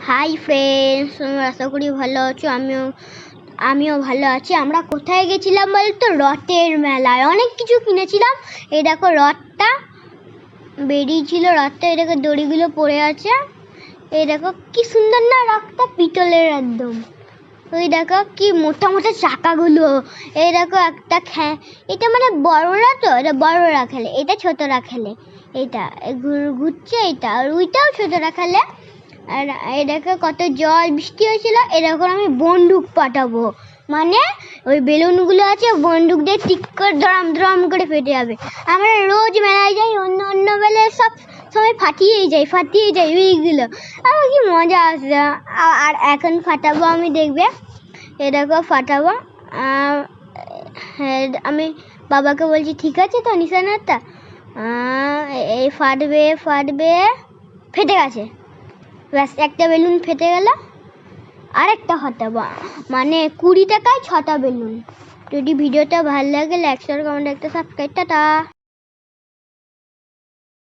Hi friends, তোমরা আশা করি ভালো আছো। আমিও ভালো আছি। আমরা কোথায় গেছিলাম বলতো? রথের মেলায় অনেক কিছু কিনেছিলাম। এই দেখো রথটা বেরিয়েছিল, রথটা এই দেখো দড়িগুলো পড়ে আছে। এই দেখো কি সুন্দর না রথটা, পিতলের একদম। ওই দেখো কি মোটা মোটা চাকাগুলো। এই দেখো একটা এটা মানে বড়রা, তো এটা বড়রা খেলে, এটা ছোটরা খেলে। এটা ঘুরছে, এটা আর ওইটাও ছোটরা খেলে। আর এই দেখো কত জল বৃষ্টি হয়েছিল। এরকম আমি বন্দুক পাঠাবো, মানে ওই বেলুনগুলো আছে, বন্দুক দিয়ে টিক করে ধরাম ধরাম করে ফেটে যাবে। আমরা রোজ মেলায় যাই, অন্য বেলায় সব সময় ফাটিয়েই যাই ওইগুলো। আমার কি মজা আসছে। আর এখন ফাটাবো আমি, দেখবে। এ দেখো ফাটাবো। হ্যাঁ, আমি বাবাকে বলছি ঠিক আছে তো নিশানাটা। এই ফাটবে, ফেটে গেছে। ব্যাস, একটা বেলুন ফেটে গেল। আরেকটা ফাটাবো, মানে 20 টাকায় 6টা বেলুন। যদি ভিডিওটা ভালো লাগে লাইক শেয়ার কমেন্ট একটা সাবস্ক্রাইব। টাটা।